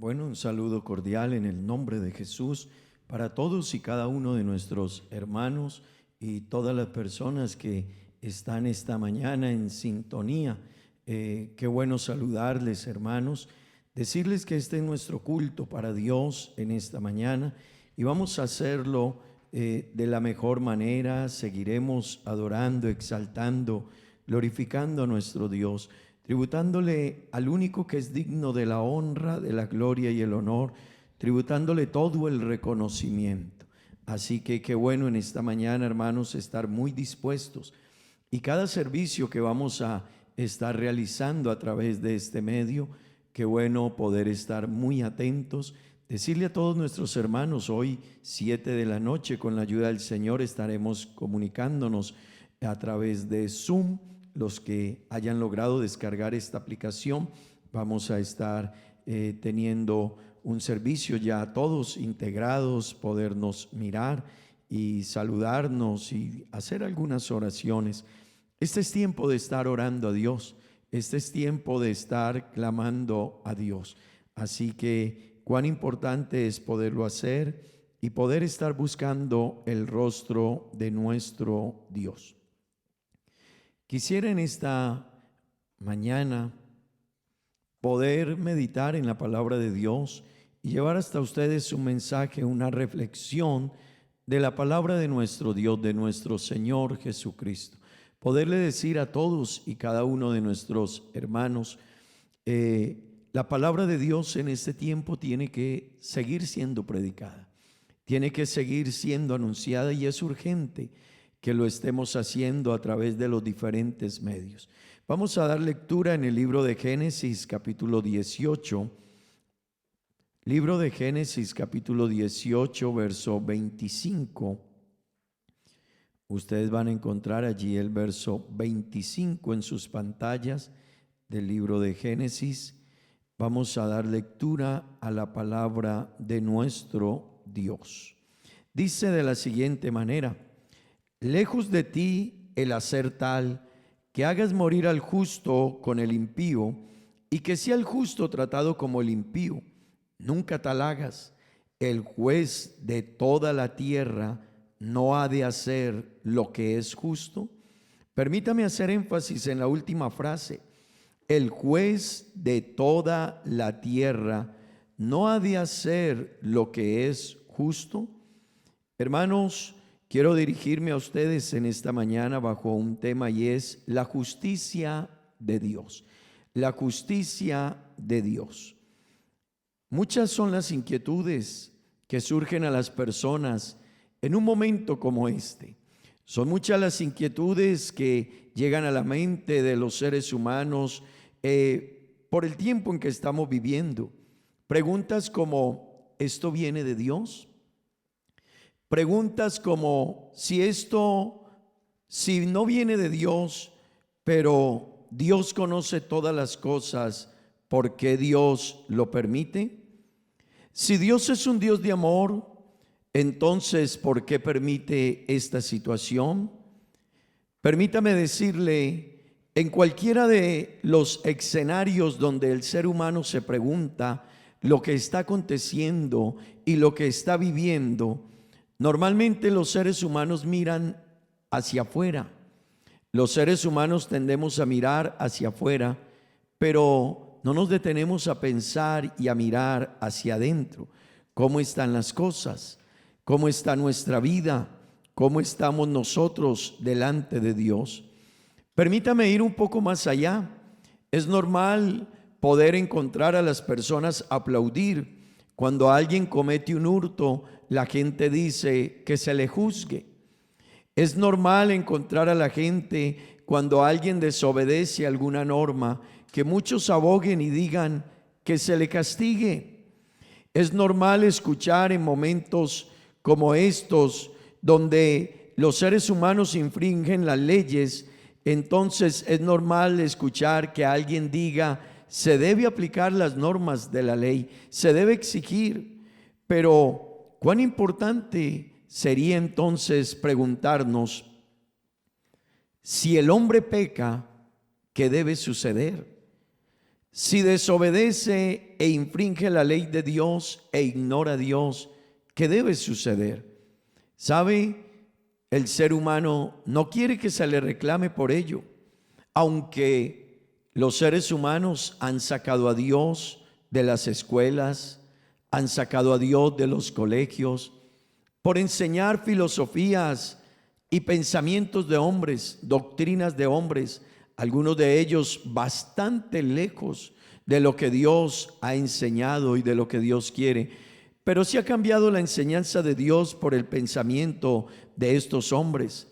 Bueno, un saludo cordial en el nombre de Jesús para todos y cada uno de nuestros hermanos y todas las personas que están esta mañana en sintonía. Qué bueno saludarles, hermanos, decirles que este es nuestro culto para Dios en esta mañana y vamos a hacerlo de la mejor manera. Seguiremos adorando, exaltando, glorificando a nuestro Dios, tributándole al único que es digno de la honra, de la gloria y el honor, tributándole todo el reconocimiento. Así que qué bueno en esta mañana, hermanos, estar muy dispuestos. Y cada servicio que vamos a estar realizando a través de este medio, qué bueno poder estar muy atentos. Decirle a todos nuestros hermanos, hoy 7 de la noche, con la ayuda del Señor, estaremos comunicándonos a través de Zoom. Los que hayan logrado descargar esta aplicación, vamos a estar teniendo un servicio ya todos integrados, podernos mirar y saludarnos y hacer algunas oraciones. Este es tiempo de estar orando a Dios, este es tiempo de estar clamando a Dios. Así que cuán importante es poderlo hacer y poder estar buscando el rostro de nuestro Dios. Quisiera en esta mañana poder meditar en la palabra de Dios y llevar hasta ustedes un mensaje, una reflexión de la palabra de nuestro Dios, de nuestro Señor Jesucristo. Poderle decir a todos y cada uno de nuestros hermanos, la palabra de Dios en este tiempo tiene que seguir siendo predicada, tiene que seguir siendo anunciada y es urgente que lo estemos haciendo a través de los diferentes medios. Vamos a dar lectura en el libro de Génesis capítulo 18, libro de Génesis capítulo 18, verso 25. Ustedes van a encontrar allí el verso 25 en sus pantallas del libro de Génesis. Vamos a dar lectura a la palabra de nuestro Dios. Dice de la siguiente manera: lejos de ti el hacer tal que hagas morir al justo con el impío, y que sea el justo tratado como el impío. Nunca tal hagas. El juez de toda la tierra no ha de hacer lo que es justo. Permítame hacer énfasis en la última frase. El juez de toda la tierra no ha de hacer lo que es justo. Hermanos, quiero dirigirme a ustedes en esta mañana bajo un tema y es la justicia de Dios. La justicia de Dios. Muchas son las inquietudes que surgen a las personas en un momento como este. Son muchas las inquietudes que llegan a la mente de los seres humanos por el tiempo en que estamos viviendo. Preguntas como: ¿esto viene de Dios? Preguntas como: si no viene de Dios, pero Dios conoce todas las cosas, ¿por qué Dios lo permite? Si Dios es un Dios de amor, entonces ¿por qué permite esta situación? Permítame decirle, en cualquiera de los escenarios donde el ser humano se pregunta lo que está aconteciendo y lo que está viviendo, normalmente los seres humanos miran hacia afuera. Los seres humanos tendemos a mirar hacia afuera, pero no nos detenemos a pensar y a mirar hacia adentro. ¿Cómo están las cosas? ¿Cómo está nuestra vida? ¿Cómo estamos nosotros delante de Dios? Permítame ir un poco más allá. Es normal poder encontrar a las personas aplaudir. Cuando alguien comete un hurto, la gente dice que se le juzgue. Es normal encontrar a la gente cuando alguien desobedece alguna norma, que muchos aboguen y digan que se le castigue. Es normal escuchar en momentos como estos, donde los seres humanos infringen las leyes, entonces es normal escuchar que alguien diga: se debe aplicar las normas de la ley, se debe exigir. Pero cuán importante sería entonces preguntarnos: si el hombre peca, ¿qué debe suceder? Si desobedece e infringe la ley de Dios e ignora a Dios, ¿qué debe suceder? ¿Sabe? El ser humano no quiere que se le reclame por ello, aunque los seres humanos han sacado a Dios de las escuelas, han sacado a Dios de los colegios, por enseñar filosofías y pensamientos de hombres, doctrinas de hombres, algunos de ellos bastante lejos de lo que Dios ha enseñado y de lo que Dios quiere. Pero sí ha cambiado la enseñanza de Dios por el pensamiento de estos hombres.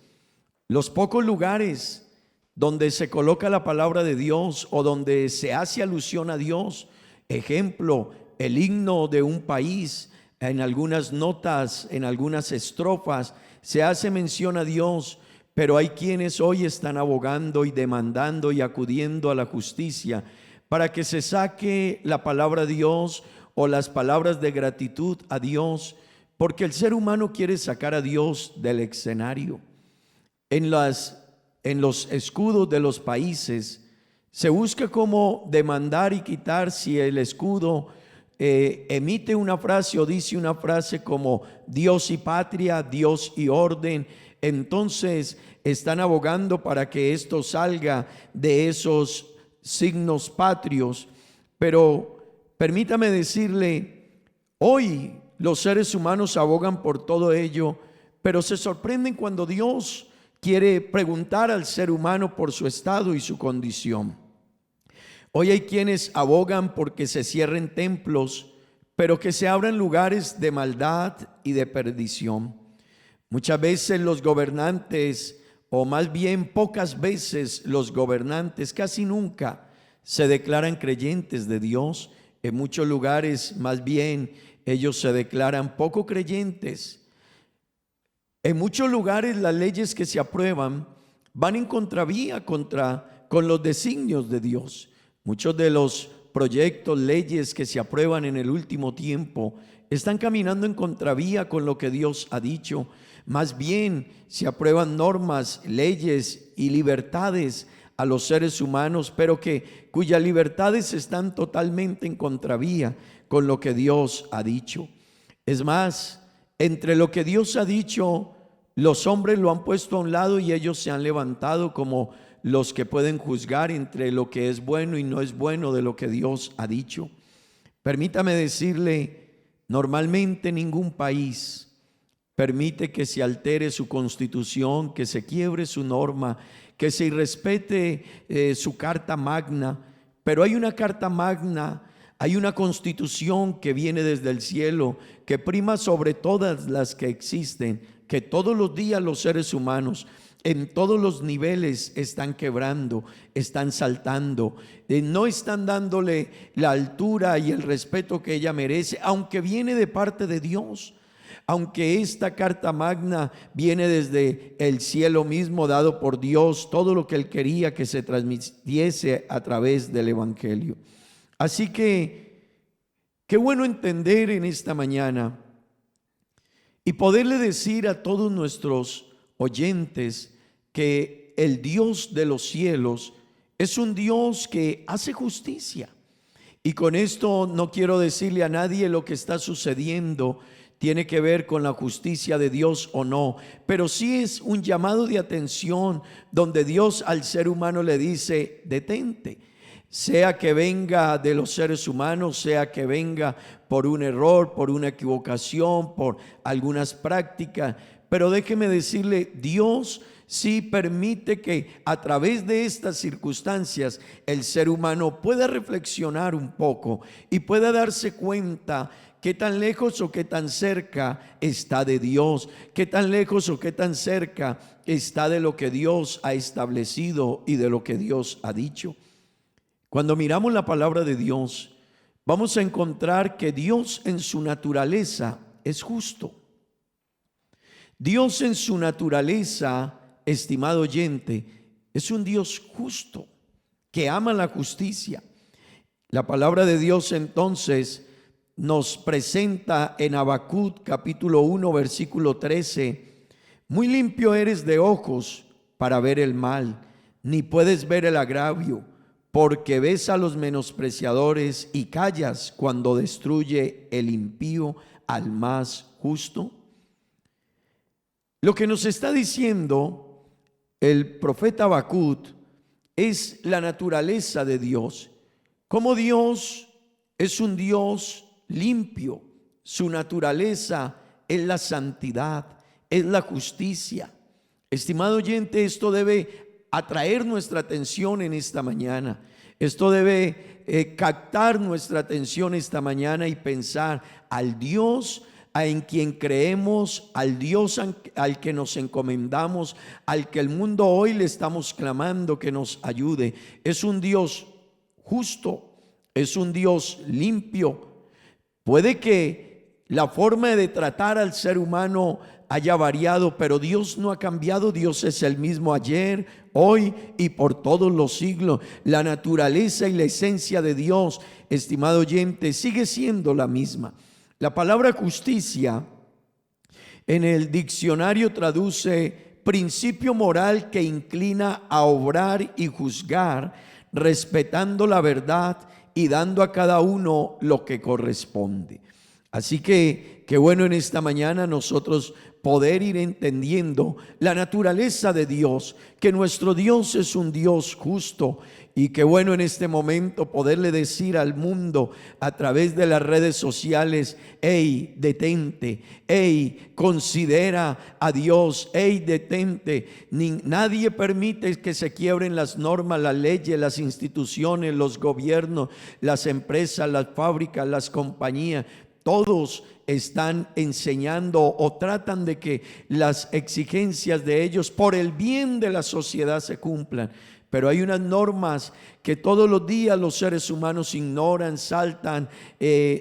Los pocos lugares donde se coloca la palabra de Dios o donde se hace alusión a Dios, ejemplo, el himno de un país, en algunas notas, en algunas estrofas, se hace mención a Dios, pero hay quienes hoy están abogando y demandando y acudiendo a la justicia para que se saque la palabra de Dios o las palabras de gratitud a Dios, porque el ser humano quiere sacar a Dios del escenario. En los escudos de los países se busca cómo demandar y quitar si el escudo emite una frase o dice una frase como Dios y patria, Dios y orden. Entonces están abogando para que esto salga de esos signos patrios. Pero permítame decirle, hoy los seres humanos abogan por todo ello, pero se sorprenden cuando Dios quiere preguntar al ser humano por su estado y su condición. Hoy hay quienes abogan porque se cierren templos, pero que se abran lugares de maldad y de perdición. Muchas veces los gobernantes, o más bien pocas veces los gobernantes, casi nunca se declaran creyentes de Dios. En muchos lugares más bien ellos se declaran poco creyentes. En muchos lugares las leyes que se aprueban van en contravía con los designios de Dios. Muchos de los proyectos, leyes que se aprueban en el último tiempo están caminando en contravía con lo que Dios ha dicho. Más bien se aprueban normas, leyes y libertades a los seres humanos, pero cuyas libertades están totalmente en contravía con lo que Dios ha dicho. Es más, entre lo que Dios ha dicho, los hombres lo han puesto a un lado y ellos se han levantado como los que pueden juzgar entre lo que es bueno y no es bueno de lo que Dios ha dicho. Permítame decirle, normalmente ningún país permite que se altere su constitución, que se quiebre su norma, que se irrespete su carta magna. Pero hay una carta magna, hay una constitución que viene desde el cielo, que prima sobre todas las que existen, que todos los días los seres humanos en todos los niveles están quebrando, están saltando, no están dándole la altura y el respeto que ella merece, aunque viene de parte de Dios. Aunque esta carta magna viene desde el cielo mismo, dado por Dios, todo lo que Él quería que se transmitiese a través del Evangelio. Así que, qué bueno entender en esta mañana y poderle decir a todos nuestros oyentes que el Dios de los cielos es un Dios que hace justicia. Y con esto no quiero decirle a nadie lo que está sucediendo tiene que ver con la justicia de Dios o no, pero sí es un llamado de atención donde Dios al ser humano le dice: detente, sea que venga de los seres humanos, sea que venga por un error, por una equivocación, por algunas prácticas, pero déjeme decirle, Dios sí permite que a través de estas circunstancias el ser humano pueda reflexionar un poco y pueda darse cuenta qué tan lejos o qué tan cerca está de Dios, qué tan lejos o qué tan cerca está de lo que Dios ha establecido y de lo que Dios ha dicho. Cuando miramos la palabra de Dios, vamos a encontrar que Dios en su naturaleza es justo. Dios en su naturaleza, estimado oyente, es un Dios justo, que ama la justicia. La palabra de Dios entonces nos presenta en Habacuc capítulo 1 versículo 13: muy limpio eres de ojos para ver el mal, ni puedes ver el agravio, porque ves a los menospreciadores y callas cuando destruye el impío al más justo. Lo que nos está diciendo el profeta Habacuc es la naturaleza de Dios. Como Dios es un Dios limpio, su naturaleza es la santidad, es la justicia. Estimado oyente, esto debe atraer nuestra atención en esta mañana. Esto debe captar nuestra atención esta mañana y pensar al Dios en quien creemos, al Dios al que nos encomendamos, al que el mundo hoy le estamos clamando que nos ayude. Es un Dios justo, es un Dios limpio. Puede que la forma de tratar al ser humano haya variado, pero Dios no ha cambiado. Dios es el mismo ayer, hoy y por todos los siglos. La naturaleza y la esencia de Dios, estimado oyente, sigue siendo la misma. La palabra justicia en el diccionario traduce principio moral que inclina a obrar y juzgar, respetando la verdad y dando a cada uno lo que corresponde. Así que qué bueno en esta mañana nosotros poder ir entendiendo la naturaleza de Dios, que nuestro Dios es un Dios justo, y qué bueno en este momento poderle decir al mundo a través de las redes sociales: hey, detente, hey, considera a Dios, hey, detente. Nadie permite que se quiebren las normas, las leyes, las instituciones, los gobiernos, las empresas, las fábricas, las compañías. Todos están enseñando o tratan de que las exigencias de ellos por el bien de la sociedad se cumplan. Pero hay unas normas que todos los días los seres humanos ignoran, saltan,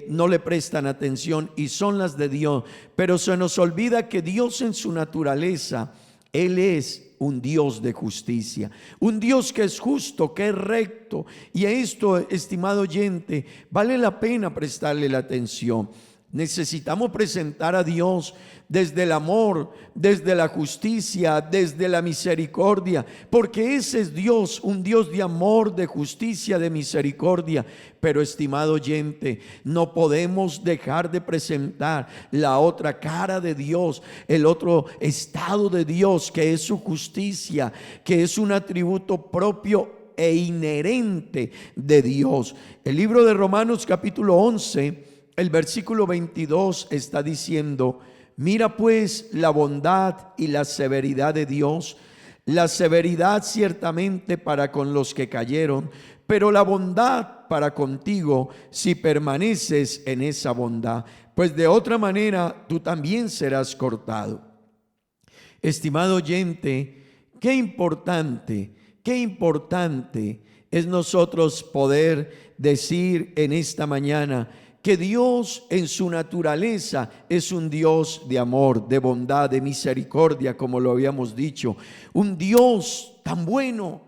no le prestan atención, y son las de Dios. Pero se nos olvida que Dios en su naturaleza, Él es un Dios de justicia, un Dios que es justo, que es recto. Y a esto, estimado oyente, vale la pena prestarle la atención. Necesitamos presentar a Dios desde el amor, desde la justicia, desde la misericordia, porque ese es Dios, un Dios de amor, de justicia, de misericordia. Pero, estimado oyente, no podemos dejar de presentar la otra cara de Dios, el otro estado de Dios, que es su justicia, que es un atributo propio e inherente de Dios. El libro de Romanos capítulo 11, el versículo 22 está diciendo: mira pues la bondad y la severidad de Dios, la severidad ciertamente para con los que cayeron, pero la bondad para contigo si permaneces en esa bondad, pues de otra manera tú también serás cortado. Estimado oyente, qué importante es nosotros poder decir en esta mañana que Dios en su naturaleza es un Dios de amor, de bondad, de misericordia, como lo habíamos dicho. Un Dios tan bueno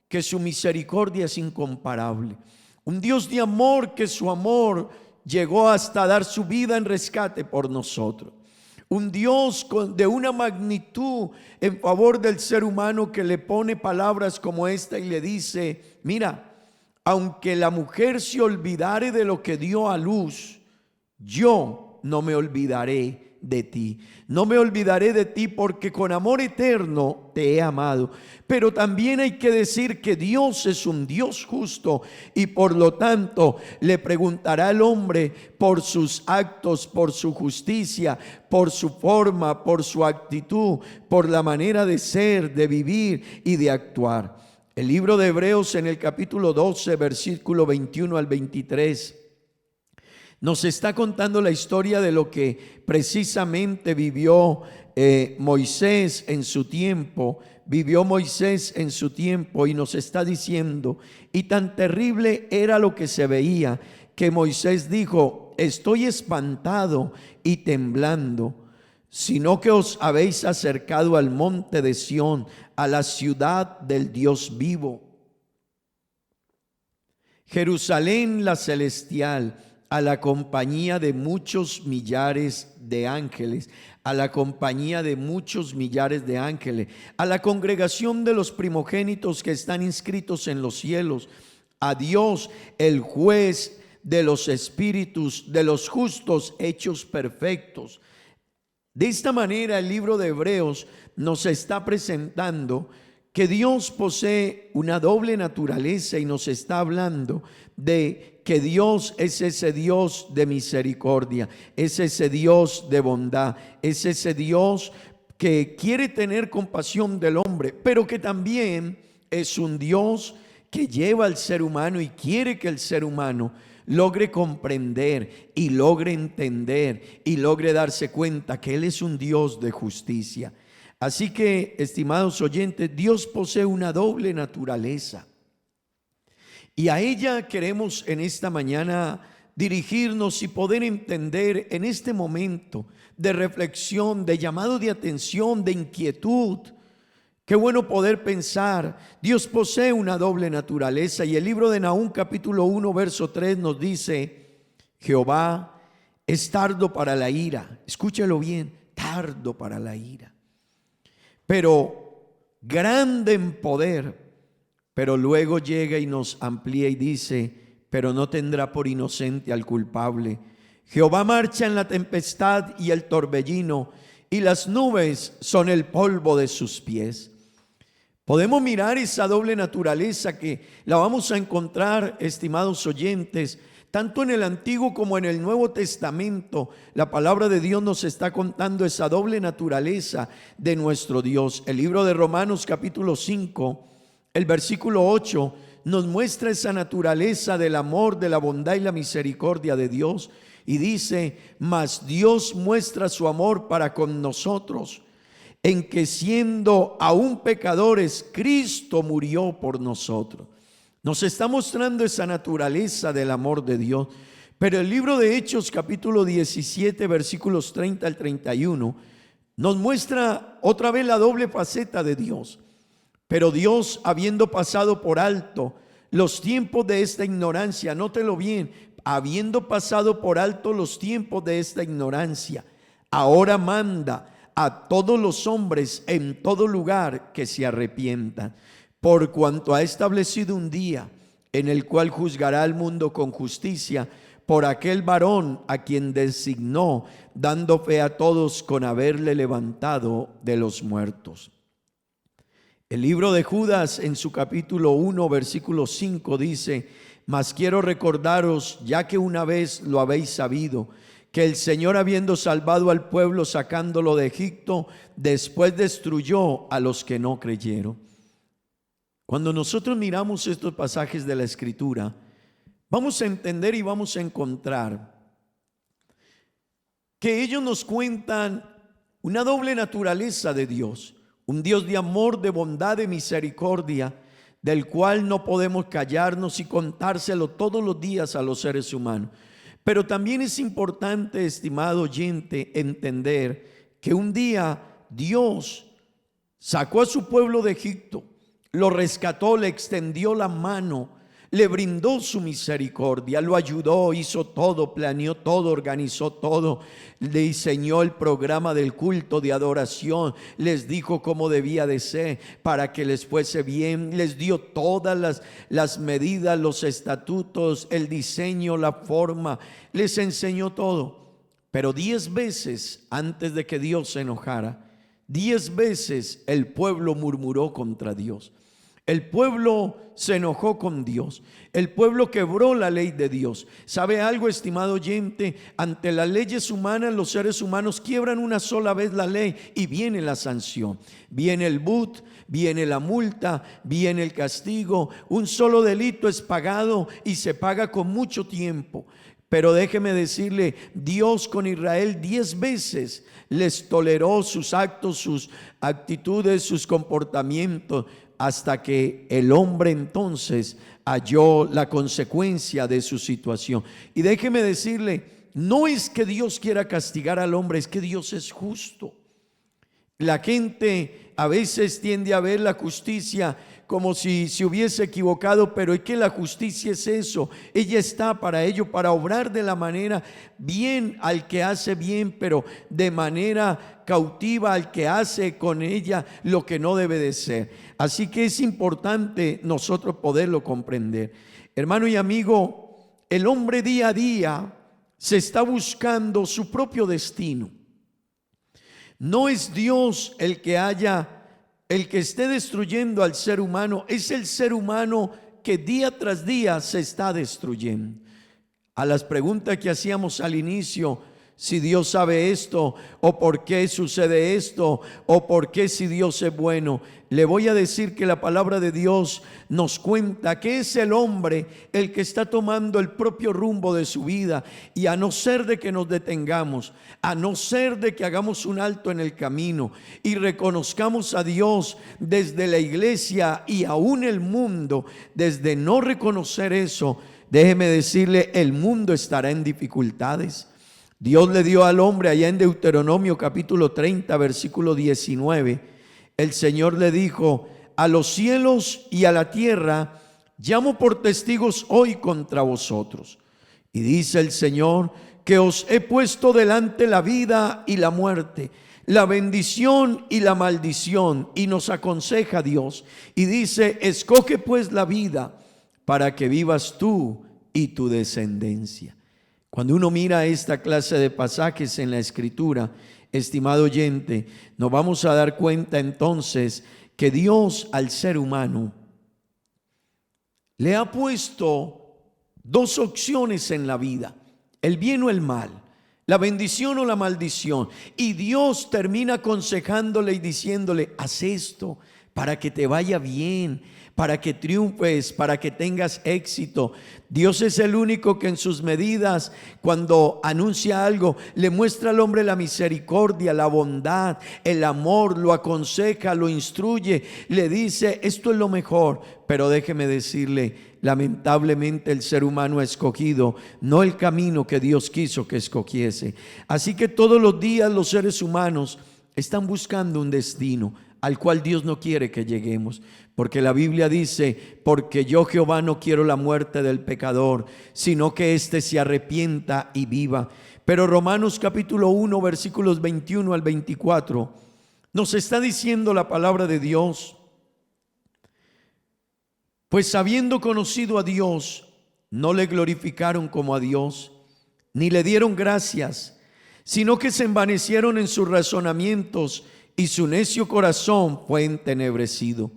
que su misericordia es incomparable. Un Dios de amor que su amor llegó hasta dar su vida en rescate por nosotros. Un Dios de una magnitud en favor del ser humano, que le pone palabras como esta y le dice: mira, aunque la mujer se olvidare de lo que dio a luz, yo no me olvidaré de ti. No me olvidaré de ti, porque con amor eterno te he amado. Pero también hay que decir que Dios es un Dios justo, y por lo tanto le preguntará al hombre por sus actos, por su justicia, por su forma, por su actitud, por la manera de ser, de vivir y de actuar. El libro de Hebreos en el capítulo 12, versículo 21 al 23, nos está contando la historia de lo que precisamente vivió Moisés en su tiempo. Vivió Moisés en su tiempo, y nos está diciendo: y tan terrible era lo que se veía, que Moisés dijo: estoy espantado y temblando, sino que os habéis acercado al monte de Sión, a la ciudad del Dios vivo, Jerusalén la celestial, a la compañía de muchos millares de ángeles, a la compañía de muchos millares de ángeles, a la congregación de los primogénitos que están inscritos en los cielos, a Dios, el juez de los espíritus de los justos hechos perfectos. De esta manera el libro de Hebreos nos está presentando que Dios posee una doble naturaleza y nos está hablando de que Dios es ese Dios de misericordia, es ese Dios de bondad, es ese Dios que quiere tener compasión del hombre, pero que también es un Dios que lleva al ser humano y quiere que el ser humano logre comprender y logre entender y logre darse cuenta que Él es un Dios de justicia. Así que, estimados oyentes, Dios posee una doble naturaleza y a ella queremos en esta mañana dirigirnos y poder entender en este momento de reflexión, de llamado de atención, de inquietud. Qué bueno poder pensar, Dios posee una doble naturaleza y el libro de Nahum capítulo 1 verso 3 nos dice: Jehová es tardo para la ira, escúchalo bien, tardo para la ira, pero grande en poder. Pero luego llega y nos amplía y dice: pero no tendrá por inocente al culpable. Jehová marcha en la tempestad y el torbellino, y las nubes son el polvo de sus pies. Podemos mirar esa doble naturaleza que la vamos a encontrar, estimados oyentes, tanto en el Antiguo como en el Nuevo Testamento. La palabra de Dios nos está contando esa doble naturaleza de nuestro Dios. El libro de Romanos capítulo 5, el versículo 8, nos muestra esa naturaleza del amor, de la bondad y la misericordia de Dios. Y dice: mas Dios muestra su amor para con nosotros, en que siendo aún pecadores, Cristo murió por nosotros. Nos está mostrando esa naturaleza del amor de Dios. Pero el libro de Hechos capítulo 17 versículos 30 al 31 nos muestra otra vez la doble faceta de Dios. Pero Dios, habiendo pasado por alto los tiempos de esta ignorancia, nótelo bien, habiendo pasado por alto los tiempos de esta ignorancia, ahora manda a todos los hombres en todo lugar que se arrepientan, por cuanto ha establecido un día en el cual juzgará al mundo con justicia por aquel varón a quien designó, dando fe a todos con haberle levantado de los muertos. El libro de Judas en su capítulo 1 versículo 5 dice: mas quiero recordaros, ya que una vez lo habéis sabido, que el Señor, habiendo salvado al pueblo sacándolo de Egipto, después destruyó a los que no creyeron. Cuando nosotros miramos estos pasajes de la Escritura, vamos a entender y vamos a encontrar que ellos nos cuentan una doble naturaleza de Dios, un Dios de amor, de bondad, de misericordia, del cual no podemos callarnos y contárselo todos los días a los seres humanos. Pero también es importante, estimado oyente, entender que un día Dios sacó a su pueblo de Egipto, lo rescató, le extendió la mano, le brindó su misericordia, lo ayudó, hizo todo, planeó todo, organizó todo, le diseñó el programa del culto de adoración, les dijo cómo debía de ser para que les fuese bien, les dio todas las medidas, los estatutos, el diseño, la forma, les enseñó todo. Pero 10 veces antes de que Dios se enojara, 10 veces el pueblo murmuró contra Dios. El pueblo se enojó con Dios. El pueblo quebró la ley de Dios. ¿Sabe algo, estimado oyente? Ante las leyes humanas, los seres humanos quiebran una sola vez la ley y viene la sanción. Viene el but, viene la multa, viene el castigo. Un solo delito es pagado y se paga con mucho tiempo. Pero déjeme decirle, Dios con Israel 10 veces les toleró sus actos, sus actitudes, sus comportamientos, hasta que el hombre entonces halló la consecuencia de su situación. Y déjeme decirle, no es que Dios quiera castigar al hombre, es que Dios es justo. La gente a veces tiende a ver la justicia como si se hubiese equivocado, pero es que la justicia es eso. Ella está para ello, para obrar de la manera bien al que hace bien, pero de manera cautiva al que hace con ella lo que no debe de ser. Así que es importante nosotros poderlo comprender. Hermano y amigo, el hombre día a día se está buscando su propio destino. No es Dios el que esté destruyendo al ser humano, es el ser humano que día tras día se está destruyendo. A las preguntas que hacíamos al inicio, si Dios sabe esto, o por qué sucede esto, o por qué si Dios es bueno, le voy a decir que la palabra de Dios nos cuenta que es el hombre el que está tomando el propio rumbo de su vida, y a no ser de que nos detengamos, a no ser de que hagamos un alto en el camino y reconozcamos a Dios desde la iglesia y aún el mundo, desde no reconocer eso, déjeme decirle, el mundo estará en dificultades. Dios le dio al hombre allá en Deuteronomio capítulo 30 versículo 19, el Señor le dijo: a los cielos y a la tierra llamo por testigos hoy contra vosotros. Y dice el Señor que os he puesto delante la vida y la muerte, la bendición y la maldición. Y nos aconseja Dios y dice: escoge pues la vida para que vivas tú y tu descendencia. Cuando uno mira esta clase de pasajes en la Escritura, estimado oyente, nos vamos a dar cuenta entonces que Dios al ser humano le ha puesto dos opciones en la vida: el bien o el mal, la bendición o la maldición. Y Dios termina aconsejándole y diciéndole: haz esto para que te vaya bien, para que triunfes, para que tengas éxito. Dios es el único que en sus medidas, cuando anuncia algo, le muestra al hombre la misericordia, la bondad, el amor, lo aconseja, lo instruye, le dice: esto es lo mejor. Pero déjeme decirle, lamentablemente el ser humano ha escogido no el camino que Dios quiso que escogiese. Así que todos los días los seres humanos están buscando un destino al cual Dios no quiere que lleguemos, porque la Biblia dice: porque yo Jehová no quiero la muerte del pecador, sino que éste se arrepienta y viva. Pero Romanos capítulo 1 versículos 21 al 24 nos está diciendo la palabra de Dios: pues habiendo conocido a Dios, no le glorificaron como a Dios, ni le dieron gracias, sino que se envanecieron en sus razonamientos, y su necio corazón fue entenebrecido.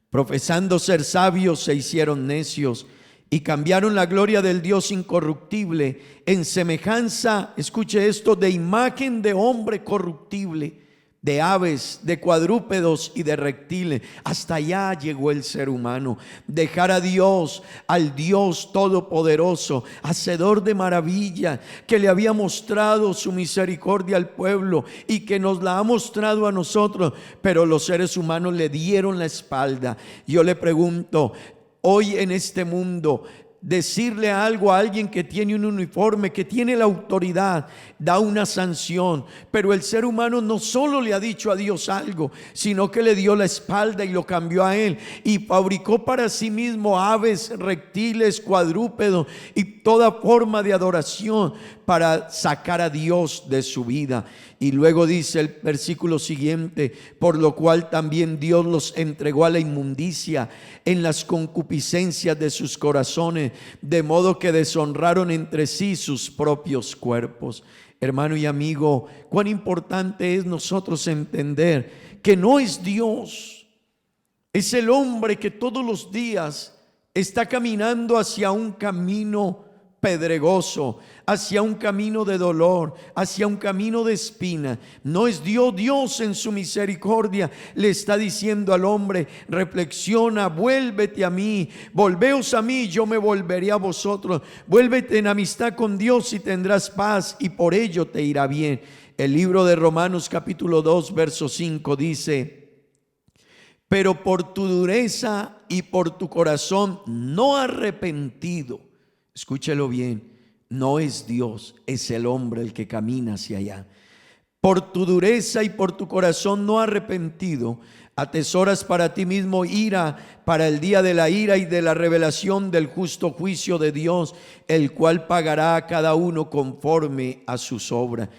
Profesando ser sabios, se hicieron necios, y cambiaron la gloria del Dios incorruptible en semejanza, escuche esto, de imagen de hombre corruptible, de aves, de cuadrúpedos y de reptiles. Hasta allá llegó el ser humano. Dejar a Dios, al Dios todopoderoso, hacedor de maravilla, que le había mostrado su misericordia al pueblo y que nos la ha mostrado a nosotros, pero los seres humanos le dieron la espalda. Yo le pregunto, hoy en este mundo, decirle algo a alguien que tiene un uniforme, que tiene la autoridad, da una sanción. Pero el ser humano no solo le ha dicho a Dios algo, sino que le dio la espalda y lo cambió a él, y fabricó para sí mismo aves, reptiles, cuadrúpedos y toda forma de adoración para sacar a Dios de su vida. Y luego dice el versículo siguiente: por lo cual también Dios los entregó a la inmundicia en las concupiscencias de sus corazones, de modo que deshonraron entre sí sus propios cuerpos. Hermano y amigo, cuán importante es nosotros entender que no es Dios, es el hombre que todos los días está caminando hacia un camino pedregoso, hacia un camino de dolor, hacia un camino de espina. No es Dios. Dios en su misericordia le está diciendo al hombre: reflexiona, vuélvete a mí, volveos a mí, yo me volveré a vosotros. Vuélvete en amistad con Dios y tendrás paz, y por ello te irá bien. El libro de Romanos capítulo 2 verso 5 dice: pero por tu dureza y por tu corazón no arrepentido. Escúchelo bien, no es Dios, es el hombre el que camina hacia allá. Por tu dureza y por tu corazón no arrepentido, atesoras para ti mismo ira para el día de la ira y de la revelación del justo juicio de Dios, el cual pagará a cada uno conforme a sus obras.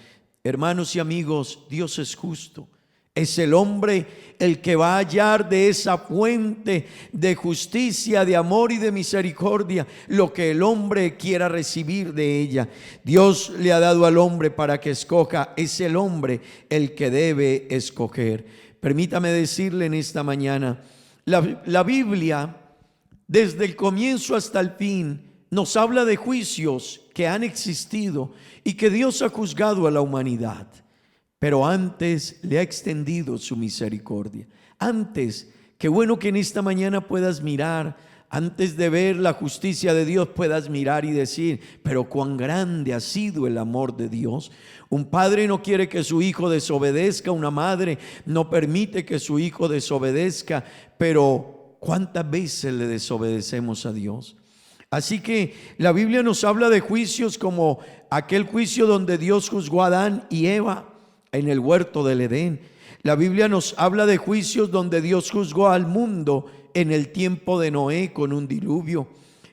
Hermanos y amigos, Dios es justo. Es el hombre el que va a hallar de esa fuente de justicia, de amor y de misericordia lo que el hombre quiera recibir de ella. Dios le ha dado al hombre para que escoja. Es el hombre el que debe escoger. Permítame decirle en esta mañana, la Biblia, desde el comienzo hasta el fin, nos habla de juicios que han existido y que Dios ha juzgado a la humanidad. Pero antes le ha extendido su misericordia. Antes, qué bueno que en esta mañana puedas mirar, antes de ver la justicia de Dios, puedas mirar y decir, pero cuán grande ha sido el amor de Dios. Un padre no quiere que su hijo desobedezca, una madre no permite que su hijo desobedezca, pero ¿cuántas veces le desobedecemos a Dios? Así que la Biblia nos habla de juicios como aquel juicio donde Dios juzgó a Adán y Eva en el huerto del Edén. La Biblia nos habla de juicios donde Dios juzgó al mundo en el tiempo de Noé con un diluvio.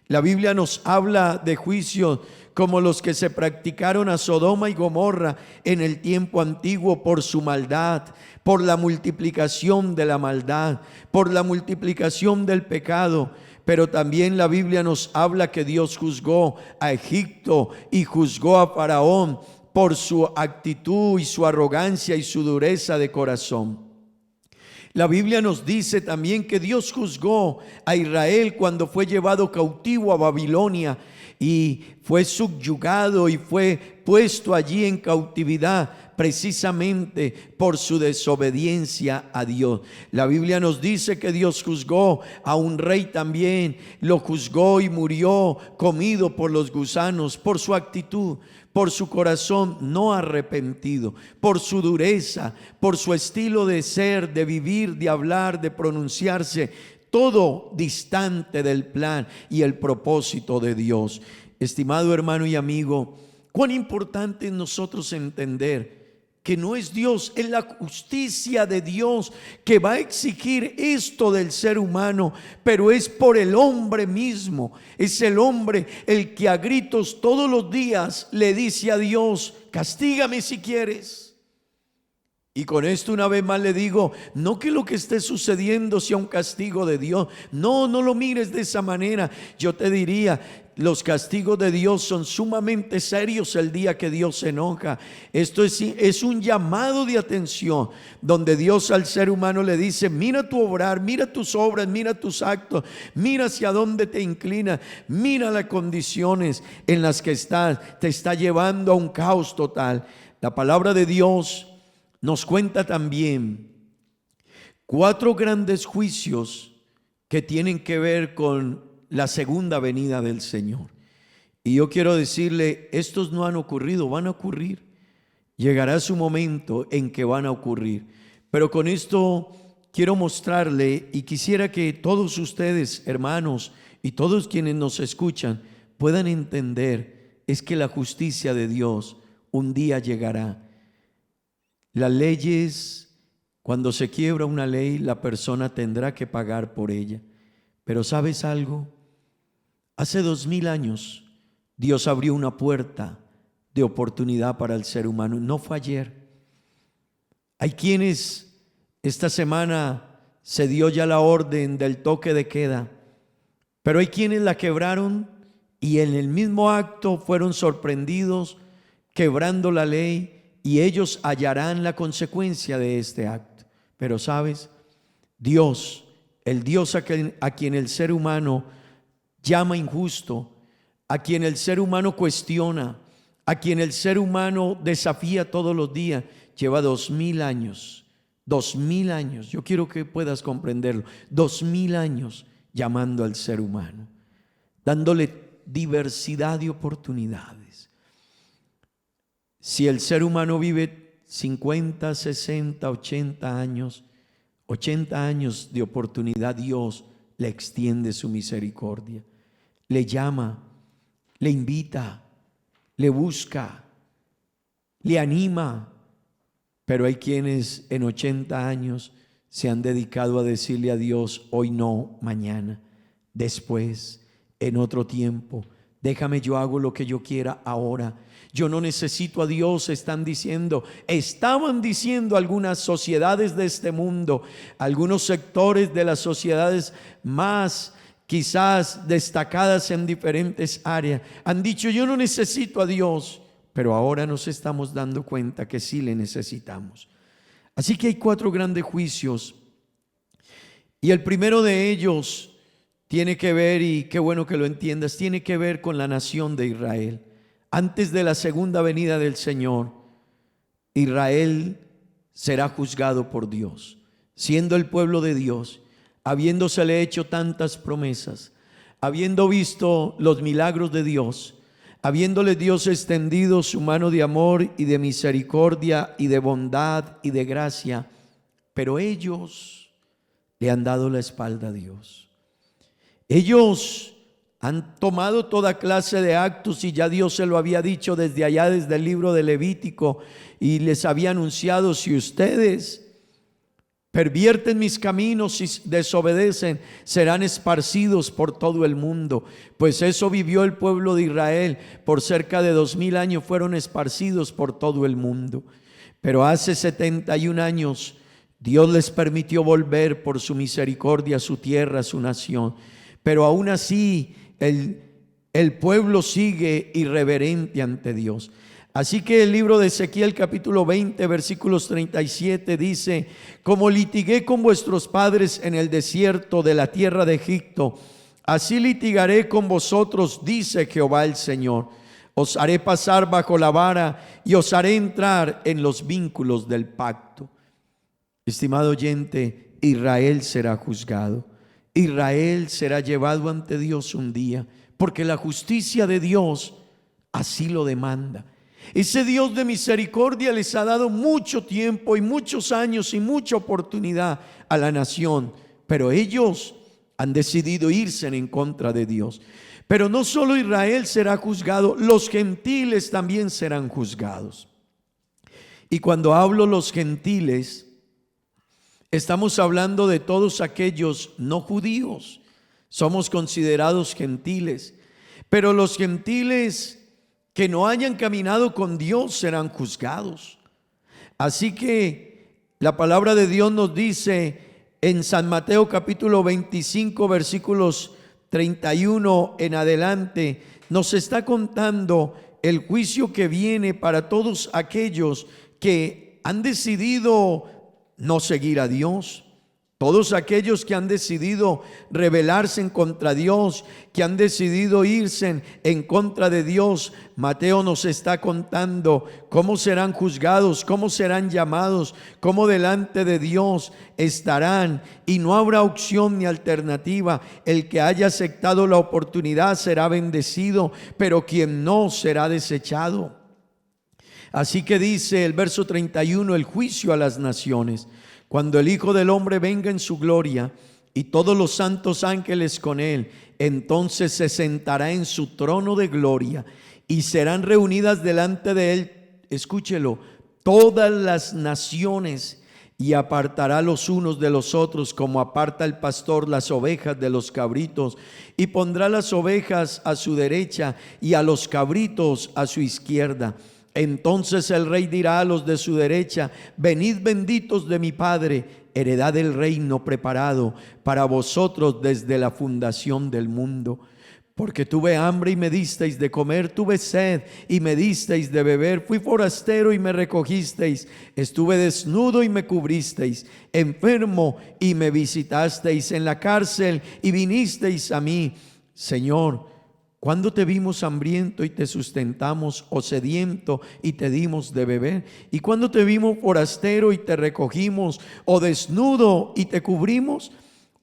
La Biblia nos habla de juicios como los que se practicaron a Sodoma y Gomorra en el tiempo antiguo por su maldad, por la multiplicación de la maldad, por la multiplicación del pecado. Pero también la Biblia nos habla que Dios juzgó a Egipto y juzgó a Faraón por su actitud y su arrogancia y su dureza de corazón. La Biblia nos dice también que Dios juzgó a Israel cuando fue llevado cautivo a Babilonia y fue subyugado y fue puesto allí en cautividad precisamente por su desobediencia a Dios. La Biblia nos dice que Dios juzgó a un rey también, lo juzgó y murió comido por los gusanos por su actitud, por su corazón no arrepentido, por su dureza, por su estilo de ser, de vivir, de hablar, de pronunciarse, todo distante del plan y el propósito de Dios. Estimado hermano y amigo, cuán importante es nosotros entender que no es Dios, es la justicia de Dios que va a exigir esto del ser humano, pero es por el hombre mismo. Es el hombre el que a gritos todos los días le dice a Dios, castígame si quieres. Y con esto una vez más le digo, no que lo que esté sucediendo sea un castigo de Dios. No, no lo mires de esa manera. Yo te diría, los castigos de Dios son sumamente serios el día que Dios se enoja. Esto es un llamado de atención donde Dios al ser humano le dice, mira tu obrar, mira tus obras, mira tus actos, mira hacia dónde te inclinas, mira las condiciones en las que estás, te está llevando a un caos total. La palabra de Dios nos cuenta también 4 grandes juicios que tienen que ver con la segunda venida del Señor. Y yo quiero decirle, estos no han ocurrido, van a ocurrir. Llegará su momento en que van a ocurrir. Pero con esto quiero mostrarle y quisiera que todos ustedes, hermanos, y todos quienes nos escuchan, puedan entender, es que la justicia de Dios un día llegará. Las leyes, cuando se quiebra una ley, la persona tendrá que pagar por ella. Pero ¿sabes algo? Hace 2000 años Dios abrió una puerta de oportunidad para el ser humano. No fue ayer. Hay quienes esta semana se dio ya la orden del toque de queda, pero hay quienes la quebraron y en el mismo acto fueron sorprendidos quebrando la ley. Y ellos hallarán la consecuencia de este acto. Pero ¿sabes? Dios, el Dios a quien el ser humano llama injusto, a quien el ser humano cuestiona, a quien el ser humano desafía todos los días, lleva 2000 años. 2000 años, yo quiero que puedas comprenderlo. 2000 años llamando al ser humano, dándole diversidad de oportunidades. Si el ser humano vive 50, 60, 80 años de oportunidad, Dios le extiende su misericordia, le llama, le invita, le busca, le anima. Pero hay quienes en 80 años se han dedicado a decirle a Dios, hoy no, mañana, después, en otro tiempo. Déjame, yo hago lo que yo quiera ahora. Yo no necesito a Dios, estaban diciendo algunas sociedades de este mundo, algunos sectores de las sociedades más quizás destacadas en diferentes áreas. Han dicho, yo no necesito a Dios, pero ahora nos estamos dando cuenta que sí le necesitamos. Así que hay 4 grandes juicios, y el primero de ellos tiene que ver, y qué bueno que lo entiendas, tiene que ver con la nación de Israel. Antes de la segunda venida del Señor, Israel será juzgado por Dios, siendo el pueblo de Dios, habiéndosele hecho tantas promesas, habiendo visto los milagros de Dios, habiéndole Dios extendido su mano de amor y de misericordia y de bondad y de gracia, pero ellos le han dado la espalda a Dios. Ellos han tomado toda clase de actos, y ya Dios se lo había dicho desde allá, desde el libro de Levítico, y les había anunciado: si ustedes pervierten mis caminos y desobedecen, serán esparcidos por todo el mundo. Pues eso vivió el pueblo de Israel. Por cerca de 2000 años fueron esparcidos por todo el mundo. Pero hace 71 años Dios les permitió volver por su misericordia a su tierra, a su nación. Pero aún así el pueblo sigue irreverente ante Dios. Así que el libro de Ezequiel capítulo 20 versículos 37 dice: como litigué con vuestros padres en el desierto de la tierra de Egipto, así litigaré con vosotros, dice Jehová el Señor. Os haré pasar bajo la vara y os haré entrar en los vínculos del pacto. Estimado oyente, Israel será juzgado. Israel será llevado ante Dios un día, porque la justicia de Dios así lo demanda. Ese Dios de misericordia les ha dado mucho tiempo y muchos años y mucha oportunidad a la nación, pero ellos han decidido irse en contra de Dios. Pero no solo Israel será juzgado, los gentiles también serán juzgados. Y cuando hablo los gentiles, estamos hablando de todos aquellos no judíos. Somos considerados gentiles, pero los gentiles que no hayan caminado con Dios serán juzgados. Así que la palabra de Dios nos dice en San Mateo capítulo 25 versículos 31 en adelante, nos está contando el juicio que viene para todos aquellos que han decidido no seguir a Dios. Todos aquellos que han decidido rebelarse en contra de Dios, que han decidido irse en contra de Dios. Mateo nos está contando cómo serán juzgados, cómo serán llamados, cómo delante de Dios estarán, y no habrá opción ni alternativa. El que haya aceptado la oportunidad será bendecido, pero quien no será desechado. Así que dice el verso 31, el juicio a las naciones. Cuando el Hijo del Hombre venga en su gloria y todos los santos ángeles con él, entonces se sentará en su trono de gloria y serán reunidas delante de él, escúchelo, todas las naciones, y apartará los unos de los otros como aparta el pastor las ovejas de los cabritos, y pondrá las ovejas a su derecha y a los cabritos a su izquierda. Entonces el rey dirá a los de su derecha: venid benditos de mi Padre, heredad del reino preparado para vosotros desde la fundación del mundo. Porque tuve hambre y me disteis de comer, tuve sed y me disteis de beber, fui forastero y me recogisteis, estuve desnudo y me cubristeis, enfermo y me visitasteis, en la cárcel y vinisteis a mí. Señor, ¿cuándo te vimos hambriento y te sustentamos, o sediento y te dimos de beber? ¿Y cuándo te vimos forastero y te recogimos, o desnudo y te cubrimos?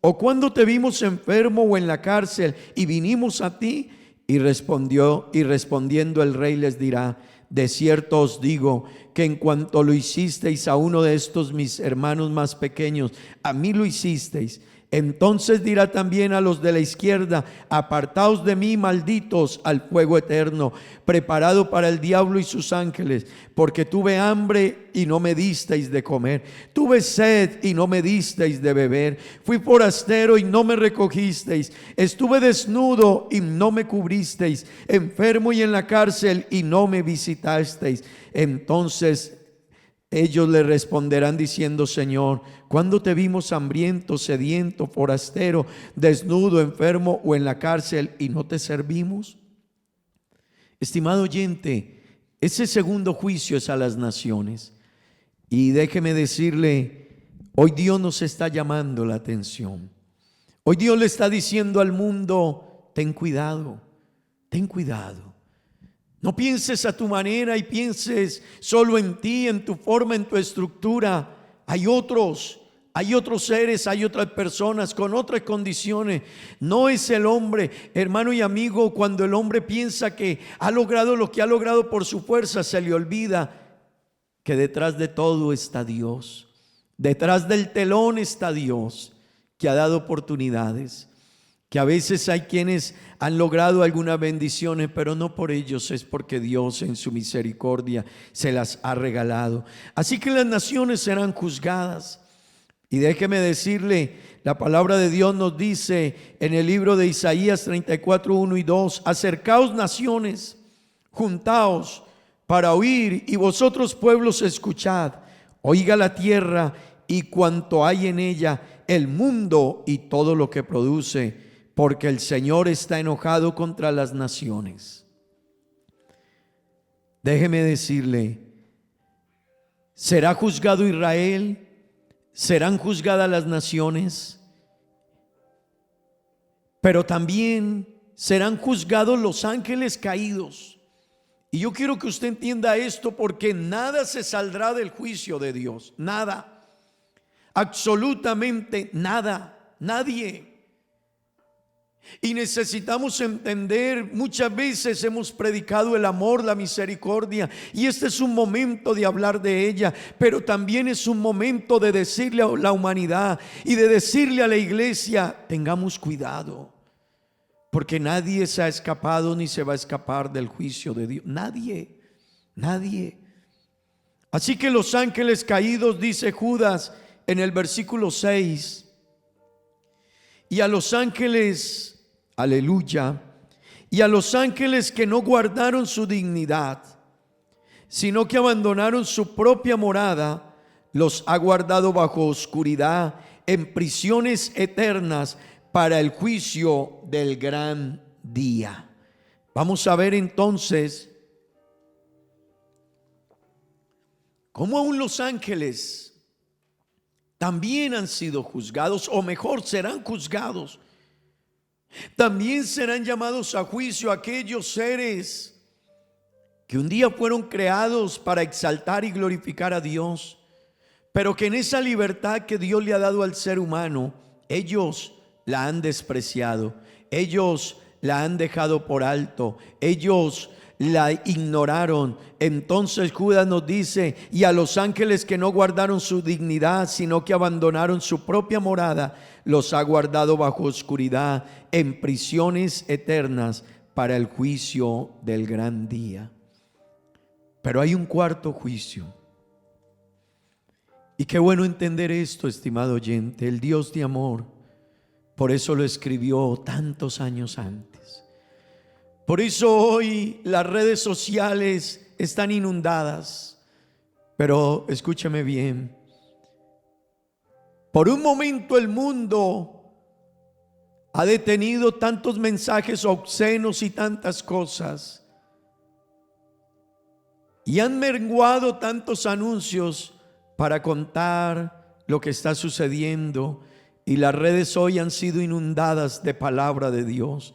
¿O cuándo te vimos enfermo o en la cárcel y vinimos a ti? Y respondiendo el rey les dirá: de cierto os digo que en cuanto lo hicisteis a uno de estos mis hermanos más pequeños, a mí lo hicisteis. Entonces dirá también a los de la izquierda: apartaos de mí, malditos, al fuego eterno, preparado para el diablo y sus ángeles, porque tuve hambre y no me disteis de comer, tuve sed y no me disteis de beber, fui forastero y no me recogisteis, estuve desnudo y no me cubristeis, enfermo y en la cárcel y no me visitasteis. Entonces ellos le responderán diciendo: Señor, ¿cuándo te vimos hambriento, sediento, forastero, desnudo, enfermo o en la cárcel y no te servimos? Estimado oyente, ese segundo juicio es a las naciones. Y déjeme decirle, hoy Dios nos está llamando la atención. Hoy Dios le está diciendo al mundo: ten cuidado, ten cuidado. No pienses a tu manera y pienses solo en ti, en tu forma, en tu estructura. Hay otros seres, hay otras personas con otras condiciones. No es el hombre, hermano y amigo. Cuando el hombre piensa que ha logrado lo que ha logrado por su fuerza, se le olvida que detrás de todo está Dios. Detrás del telón está Dios, que ha dado oportunidades. Que a veces hay quienes han logrado algunas bendiciones, pero no por ellos, es porque Dios en su misericordia se las ha regalado. Así que las naciones serán juzgadas. Y déjeme decirle, la palabra de Dios nos dice en el libro de Isaías 34, 1 y 2: acercaos naciones, juntaos para oír, y vosotros pueblos escuchad. Oiga la tierra y cuanto hay en ella, el mundo y todo lo que produce, porque el Señor está enojado contra las naciones. Déjeme decirle, será juzgado Israel, serán juzgadas las naciones, pero también serán juzgados los ángeles caídos. Y yo quiero que usted entienda esto, porque nada se saldrá del juicio de Dios, nada, absolutamente nada, nadie. Y necesitamos entender, muchas veces hemos predicado el amor, la misericordia, y este es un momento de hablar de ella, pero también es un momento de decirle a la humanidad y de decirle a la iglesia: tengamos cuidado, porque nadie se ha escapado ni se va a escapar del juicio de Dios, nadie, nadie. Así que los ángeles caídos, dice Judas en el versículo 6, y a los ángeles, aleluya, y a los ángeles que no guardaron su dignidad, sino que abandonaron su propia morada, los ha guardado bajo oscuridad en prisiones eternas para el juicio del gran día. Vamos a ver entonces cómo aún los ángeles también han sido juzgados, o mejor, serán juzgados. También serán llamados a juicio aquellos seres que un día fueron creados para exaltar y glorificar a Dios, pero que en esa libertad que Dios le ha dado al ser humano, ellos la han despreciado, ellos la han dejado por alto, ellos la ignoraron. Entonces Judas nos dice: y a los ángeles que no guardaron su dignidad, sino que abandonaron su propia morada, los ha guardado bajo oscuridad en prisiones eternas para el juicio del gran día. Pero hay un cuarto juicio. Y qué bueno entender esto, estimado oyente. El Dios de amor, por eso lo escribió tantos años antes. Por eso hoy las redes sociales están inundadas. Pero escúcheme bien. Por un momento el mundo ha detenido tantos mensajes obscenos y tantas cosas, y han menguado tantos anuncios para contar lo que está sucediendo, y las redes hoy han sido inundadas de palabra de Dios.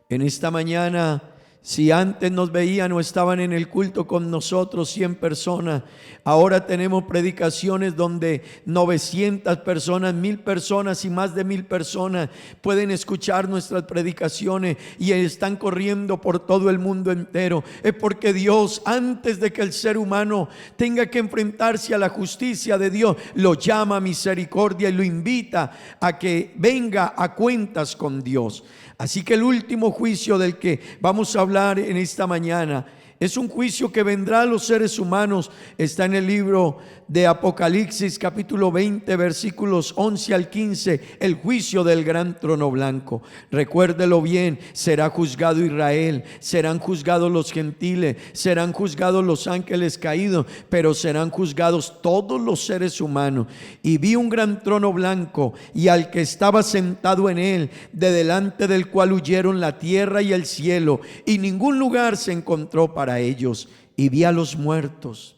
En esta mañana, Si antes nos veían o estaban en el culto con nosotros 100 personas, ahora tenemos predicaciones donde 900 personas, 1000 personas y más de 1000 personas pueden escuchar nuestras predicaciones y están corriendo por todo el mundo entero. Es porque Dios, antes de que el ser humano tenga que enfrentarse a la justicia de Dios, lo llama a misericordia y lo invita a que venga a cuentas con Dios. Así que el último juicio del que vamos a hablar en esta mañana es un juicio que vendrá a los seres humanos. Está en el libro de Apocalipsis capítulo 20 versículos 11 al 15, el juicio del gran trono blanco. Recuérdelo bien: será juzgado Israel, serán juzgados los gentiles, serán juzgados los ángeles caídos, pero serán juzgados todos los seres humanos. Y vi un gran trono blanco y al que estaba sentado en él, de delante del cual huyeron la tierra y el cielo, y ningún lugar se encontró para ellos. Y vi a los muertos,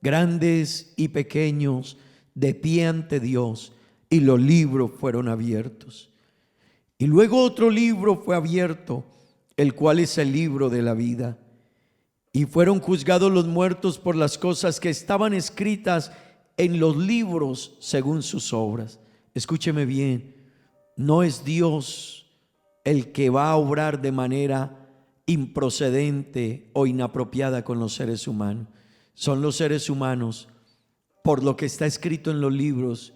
grandes y pequeños, de pie ante Dios, y los libros fueron abiertos. Y luego otro libro fue abierto, el cual es el libro de la vida. Y fueron juzgados los muertos por las cosas que estaban escritas en los libros según sus obras. Escúcheme bien: no es Dios el que va a obrar de manera improcedente o inapropiada con los seres humanos. Son los seres humanos, por lo que está escrito en los libros,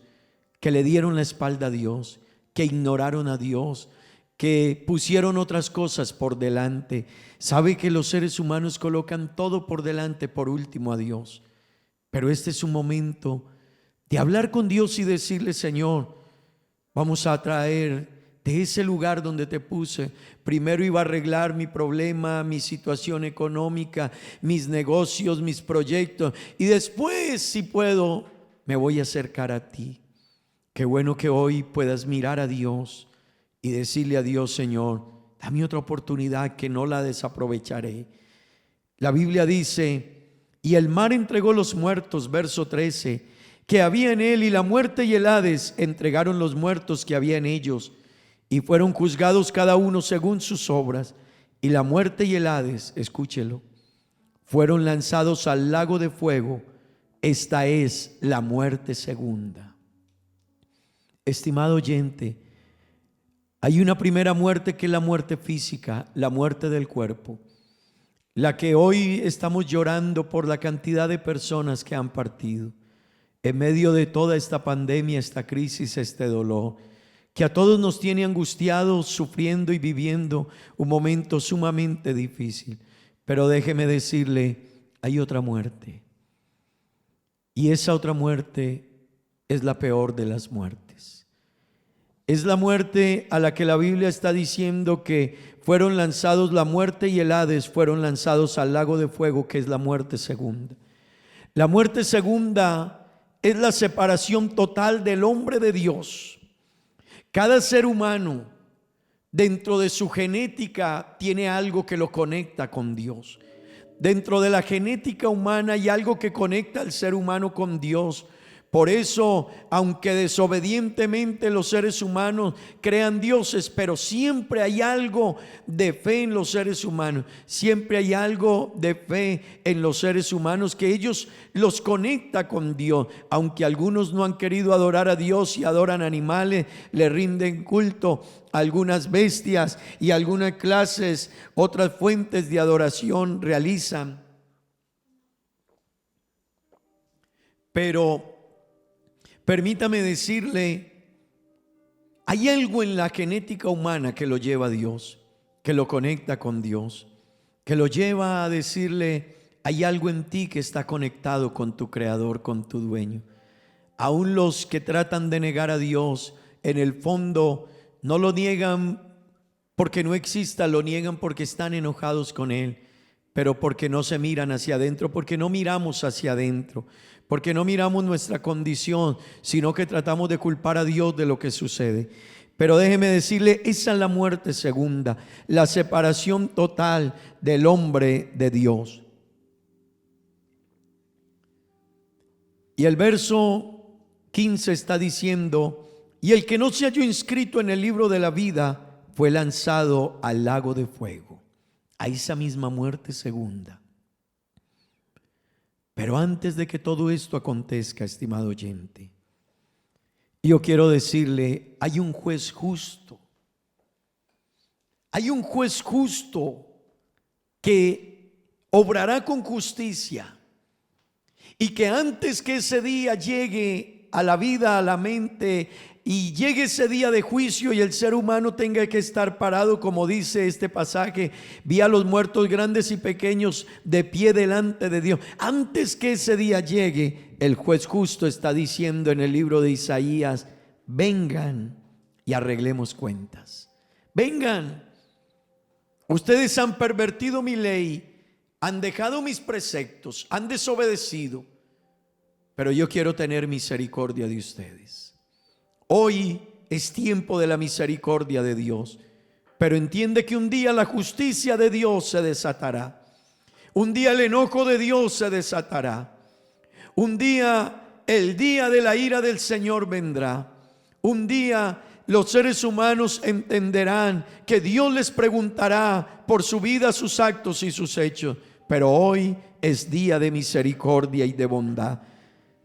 que le dieron la espalda a Dios, que ignoraron a Dios, que pusieron otras cosas por delante. Sabe que los seres humanos colocan todo por delante, por último a Dios. Pero este es un momento de hablar con Dios y decirle: Señor, vamos a traer de ese lugar donde te puse. Primero iba a arreglar mi problema, mi situación económica, mis negocios, mis proyectos, y después, si puedo, me voy a acercar a ti. Qué bueno que hoy puedas mirar a Dios y decirle a Dios: Señor, dame otra oportunidad que no la desaprovecharé. La Biblia dice: y el mar entregó los muertos, verso 13, que había en él, y la muerte y el Hades entregaron los muertos que había en ellos, y fueron juzgados cada uno según sus obras. Y la muerte y el Hades, escúchelo, fueron lanzados al lago de fuego. Esta es la muerte segunda. Estimado oyente, hay una primera muerte que es la muerte física, la muerte del cuerpo, la que hoy estamos llorando por la cantidad de personas que han partido en medio de toda esta pandemia, esta crisis, este dolor que a todos nos tiene angustiados, sufriendo y viviendo un momento sumamente difícil. Pero déjeme decirle, hay otra muerte, y esa otra muerte es la peor de las muertes. Es la muerte a la que la Biblia está diciendo que fueron lanzados, la muerte y el Hades fueron lanzados al lago de fuego, que es la muerte segunda. La muerte segunda es la separación total del hombre de Dios. Cada ser humano, dentro de su genética, tiene algo que lo conecta con Dios. Dentro de la genética humana hay algo que conecta al ser humano con Dios. Por eso, aunque desobedientemente los seres humanos crean dioses, pero siempre hay algo de fe en los seres humanos. Siempre hay algo de fe en los seres humanos que ellos los conecta con Dios. Aunque algunos no han querido adorar a Dios y adoran animales, le rinden culto a algunas bestias y algunas clases, otras fuentes de adoración realizan. Pero permítame decirle, hay algo en la genética humana que lo lleva a Dios, que lo conecta con Dios, que lo lleva a decirle: hay algo en ti que está conectado con tu Creador, con tu dueño. Aún los que tratan de negar a Dios, en el fondo no lo niegan porque no exista, lo niegan porque están enojados con Él, pero porque no se miran hacia adentro, porque no miramos hacia adentro, porque no miramos nuestra condición, sino que tratamos de culpar a Dios de lo que sucede. Pero déjeme decirle, esa es la muerte segunda, la separación total del hombre de Dios. Y el verso 15 está diciendo: y el que no se halló inscrito en el libro de la vida fue lanzado al lago de fuego. a esa misma muerte segunda. Pero antes de que todo esto acontezca, estimado oyente, yo quiero decirle, hay un juez justo. Hay un juez justo que obrará con justicia y que antes que ese día llegue a la vida, a la mente, y llegue ese día de juicio y el ser humano tenga que estar parado, como dice este pasaje, vi a los muertos grandes y pequeños de pie delante de Dios. Antes que ese día llegue, el juez justo está diciendo en el libro de Isaías: vengan y arreglemos cuentas. Vengan. Ustedes han pervertido mi ley, han dejado mis preceptos, han desobedecido, pero yo quiero tener misericordia de ustedes. Hoy es tiempo de la misericordia de Dios, pero entiende que un día la justicia de Dios se desatará. Un día el enojo de Dios se desatará. Un día el día de la ira del Señor vendrá. Un día los seres humanos entenderán que Dios les preguntará por su vida, sus actos y sus hechos. Pero hoy es día de misericordia y de bondad.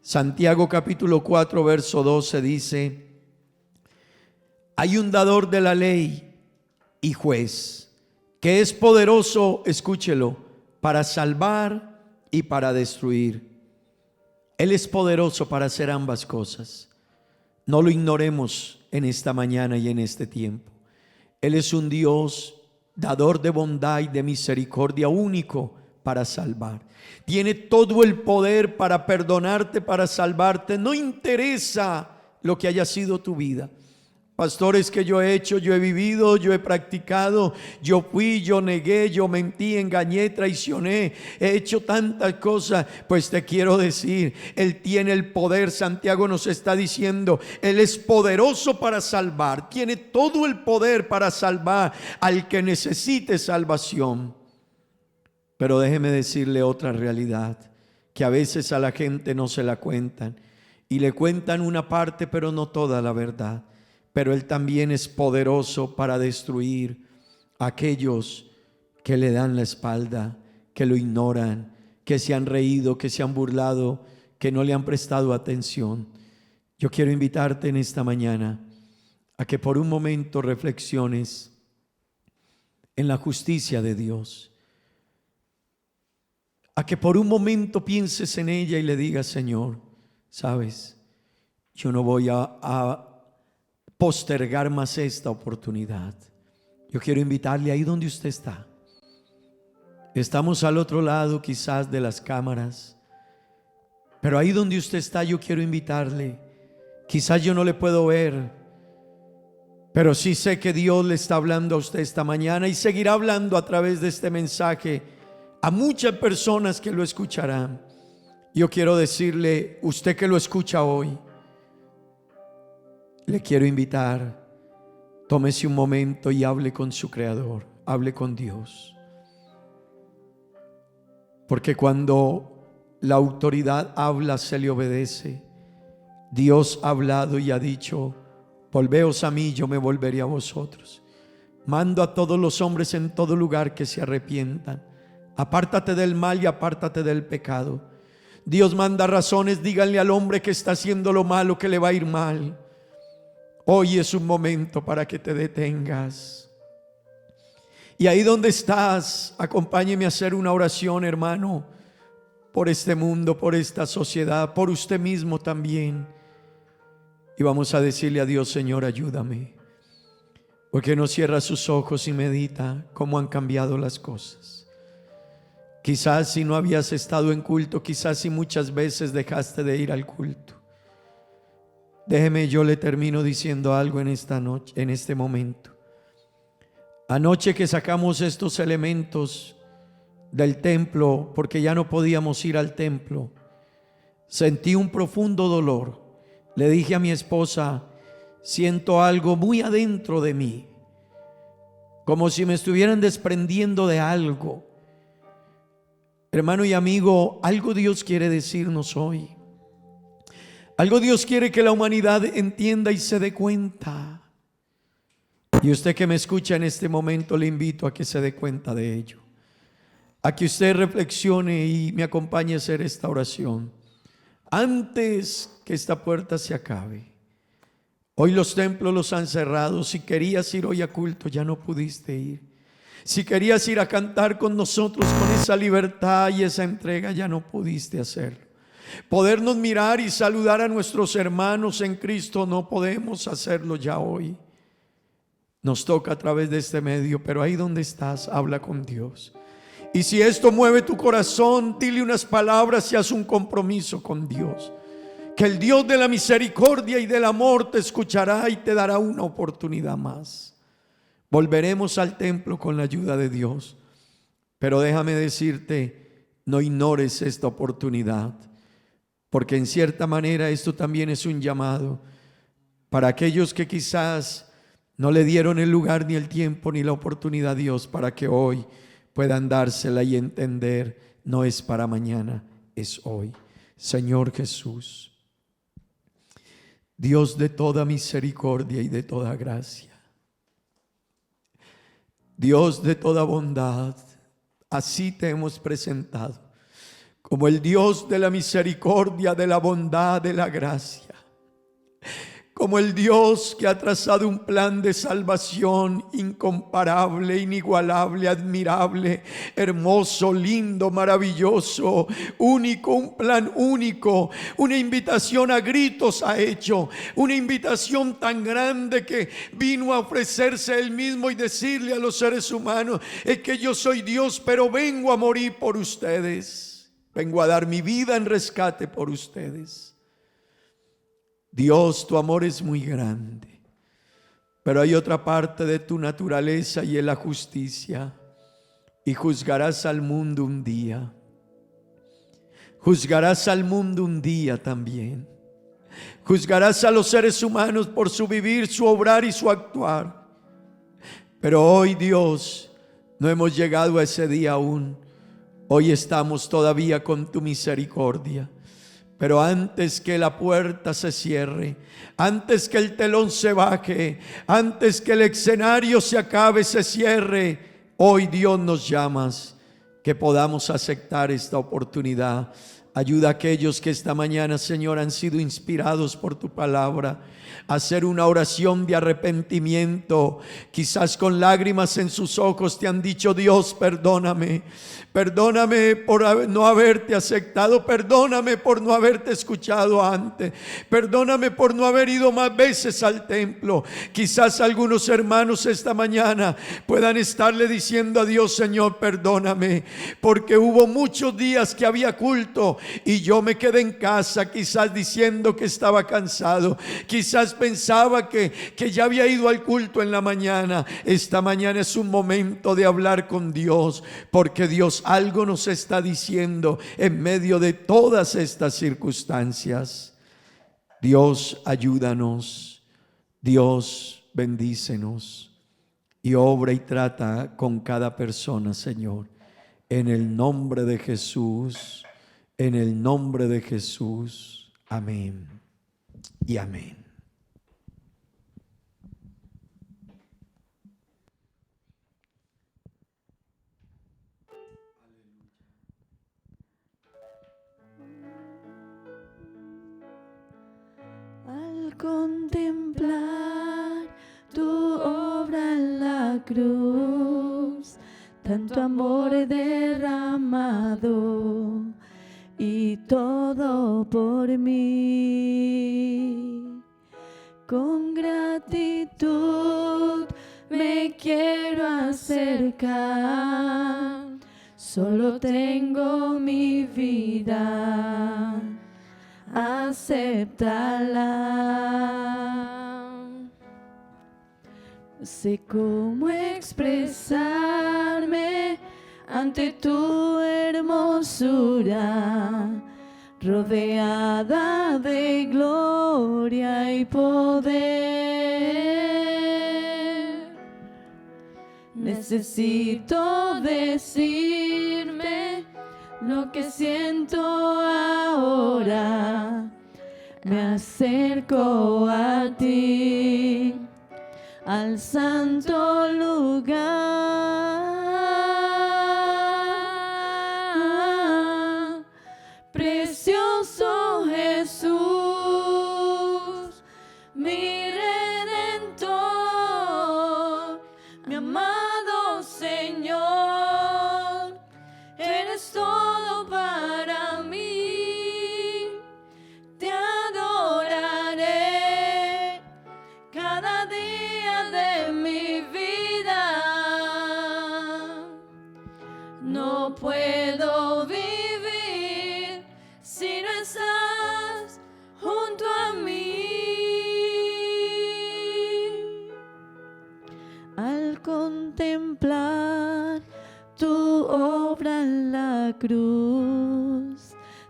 Santiago capítulo 4 verso 12 dice: hay un dador de la ley y juez que es poderoso, escúchelo, para salvar y para destruir. Él es poderoso para hacer ambas cosas. No lo ignoremos en esta mañana y en este tiempo. Él es un Dios dador de bondad y de misericordia, único para salvar. Tiene todo el poder para perdonarte, para salvarte. No interesa lo que haya sido tu vida. Pastores, que yo he hecho, yo he vivido, yo he practicado, yo fui, yo negué, yo mentí, engañé, traicioné, he hecho tantas cosas. Pues te quiero decir, Él tiene el poder. Santiago nos está diciendo, Él es poderoso para salvar, tiene todo el poder para salvar al que necesite salvación. Pero déjeme decirle otra realidad, que a veces a la gente no se la cuentan, y le cuentan una parte pero no toda la verdad. Pero Él también es poderoso para destruir a aquellos que le dan la espalda, que lo ignoran, que se han reído, que se han burlado, que no le han prestado atención. Yo quiero invitarte en esta mañana a que por un momento reflexiones en la justicia de Dios, a que por un momento pienses en ella y le digas: Señor, sabes, yo no voy a postergar más esta oportunidad. Yo quiero invitarle ahí donde usted está. Estamos al otro lado quizás de las cámaras, pero ahí donde usted está yo quiero invitarle. Quizás yo no le puedo ver, pero sí sé que Dios le está hablando a usted esta mañana y seguirá hablando a través de este mensaje a muchas personas que lo escucharán. Yo quiero decirle, usted que lo escucha hoy, le quiero invitar, tómese un momento y hable con su Creador, hable con Dios. Porque cuando la autoridad habla, se le obedece. Dios ha hablado y ha dicho: volveos a mí, yo me volveré a vosotros. Mando a todos los hombres en todo lugar que se arrepientan. Apártate del mal y apártate del pecado. Dios manda razones, díganle al hombre que está haciendo lo malo que le va a ir mal. Hoy es un momento para que te detengas. Y ahí donde estás, acompáñeme a hacer una oración, hermano, por este mundo, por esta sociedad, por usted mismo también. Y vamos a decirle a Dios: Señor, ayúdame. Porque no cierra sus ojos y medita cómo han cambiado las cosas. Quizás si no habías estado en culto, quizás si muchas veces dejaste de ir al culto. Déjeme, yo le termino diciendo algo en esta noche, en este momento. Anoche que sacamos estos elementos del templo, porque ya no podíamos ir al templo, sentí un profundo dolor. Le dije a mi esposa: siento algo muy adentro de mí, como si me estuvieran desprendiendo de algo. Hermano y amigo, algo Dios quiere decirnos hoy. Algo Dios quiere que la humanidad entienda y se dé cuenta. Y usted que me escucha en este momento, le invito a que se dé cuenta de ello. a que usted reflexione y me acompañe a hacer esta oración. Antes que esta puerta se acabe, hoy los templos los han cerrado. Si querías ir hoy a culto, ya no pudiste ir. Si querías ir a cantar con nosotros con esa libertad y esa entrega, ya no pudiste hacerlo. Podernos mirar y saludar a nuestros hermanos en Cristo, no podemos hacerlo ya hoy. Nos toca a través de este medio, pero ahí donde estás, habla con Dios. Y si esto mueve tu corazón, dile unas palabras y haz un compromiso con Dios. Que el Dios de la misericordia y del amor te escuchará y te dará una oportunidad más. Volveremos al templo con la ayuda de Dios. Pero déjame decirte, no ignores esta oportunidad, porque en cierta manera esto también es un llamado para aquellos que quizás no le dieron el lugar ni el tiempo ni la oportunidad a Dios, para que hoy puedan dársela y entender, no es para mañana, es hoy. Señor Jesús, Dios de toda misericordia y de toda gracia, Dios de toda bondad, así te hemos presentado como el Dios de la misericordia, de la bondad, de la gracia, como el Dios que ha trazado un plan de salvación incomparable, inigualable, admirable, hermoso, lindo, maravilloso, único, un plan único, una invitación a gritos ha hecho, una invitación tan grande que vino a ofrecerse Él mismo y decirle a los seres humanos: es que yo soy Dios, pero vengo a morir por ustedes, vengo a dar mi vida en rescate por ustedes. Dios, tu amor es muy grande, pero hay otra parte de tu naturaleza y es la justicia. Y juzgarás al mundo un día. Juzgarás al mundo un día también. Juzgarás a los seres humanos por su vivir, su obrar y su actuar. Pero hoy, Dios, no hemos llegado a ese día aún. Hoy estamos todavía con tu misericordia. Pero antes que la puerta se cierre, antes que el telón se baje, antes que el escenario se acabe, se cierre, hoy Dios nos llamas que podamos aceptar esta oportunidad. Ayuda a aquellos que esta mañana, Señor, han sido inspirados por tu palabra a hacer una oración de arrepentimiento. Quizás con lágrimas en sus ojos te han dicho: Dios, perdóname. Perdóname por no haberte aceptado. Perdóname por no haberte escuchado antes. Perdóname por no haber ido más veces al templo. Quizás algunos hermanos esta mañana puedan estarle diciendo a Dios: Señor, perdóname, porque hubo muchos días que había culto y yo me quedé en casa, quizás diciendo que estaba cansado. Quizás pensaba que ya había ido al culto en la mañana. Esta mañana es un momento de hablar con Dios, porque Dios algo nos está diciendo en medio de todas estas circunstancias. Dios, ayúdanos. Dios, bendícenos y obra y trata con cada persona, Señor, en el nombre de Jesús, en el nombre de Jesús. Amén y amén. Al contemplar tu obra en la cruz, tanto amor he derramado y todo por mí. Con gratitud me quiero acercar, solo tengo mi vida, acéptala. No sé cómo expresarme ante tu hermosura, rodeada de gloria y poder. Necesito decirme lo que siento ahora. Me acerco a ti, al santo lugar.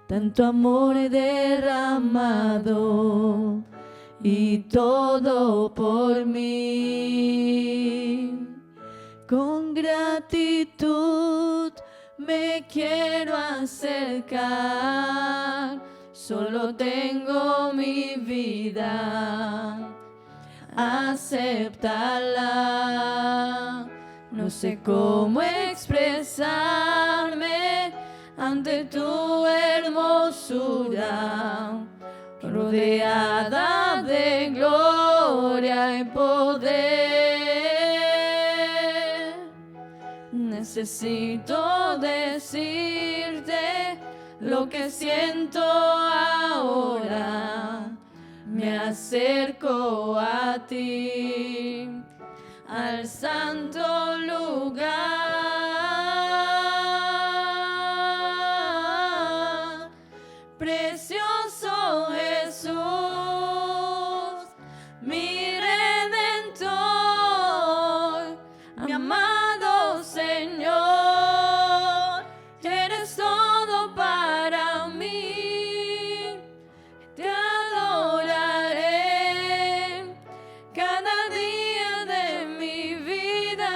tanto amor he derramado y todo por mí. Con gratitud me quiero acercar, solo tengo mi vida, aceptarla. No sé cómo expresarme ante tu hermosura, rodeada de gloria y poder. Necesito decirte lo que siento ahora. Me acerco a ti, al santo lugar. Precioso Jesús, mi Redentor, mi amado Señor, eres todo para mí. Te adoraré cada día de mi vida,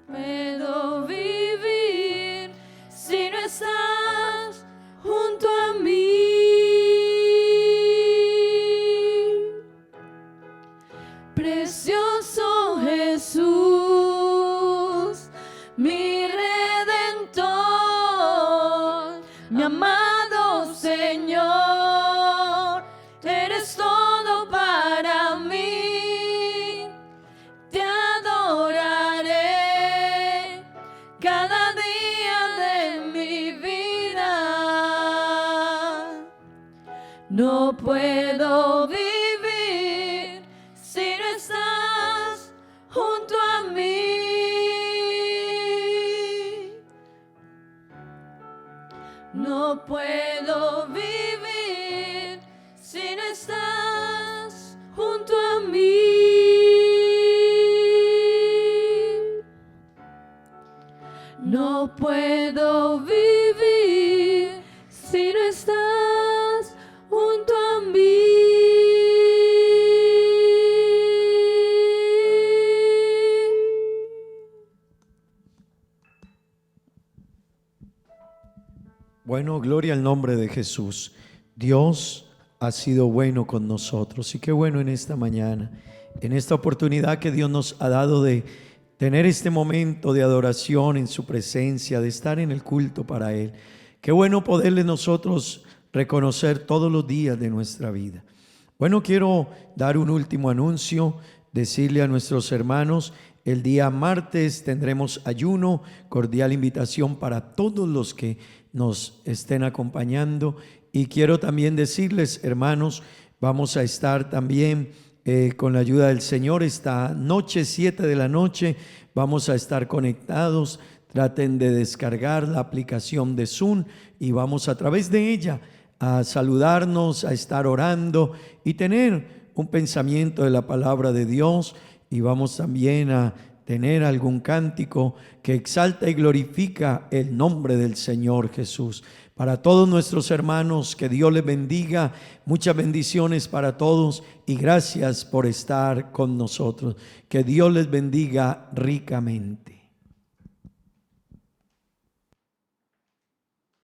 puedo vivir si no estás junto a mí. Precioso Jesús, mi Redentor, mi amado Señor, eres todo para mí. Te adoraré cada día de mi vida. No puedo vivir si no estás junto a mí. No puedo vivir si no estás junto a mí. No puedo vivir si no estás junto a mí. Bueno, gloria al nombre de Jesús. Dios ha sido bueno con nosotros y qué bueno en esta mañana, en esta oportunidad que Dios nos ha dado de tener este momento de adoración en su presencia, de estar en el culto para Él. Qué bueno poderle nosotros reconocer todos los días de nuestra vida. Bueno, quiero dar un último anuncio, decirle a nuestros hermanos, el día martes tendremos ayuno, cordial invitación para todos los que nos estén acompañando. Y quiero también decirles, hermanos, vamos a estar también con la ayuda del Señor esta noche, 7 de la noche, vamos a estar conectados. Traten de descargar la aplicación de Zoom y vamos a través de ella a saludarnos, a estar orando y tener un pensamiento de la palabra de Dios. Y vamos también a tener algún cántico que exalta y glorifica el nombre del Señor Jesús. Para todos nuestros hermanos, que Dios les bendiga, muchas bendiciones para todos y gracias por estar con nosotros. Que Dios les bendiga ricamente.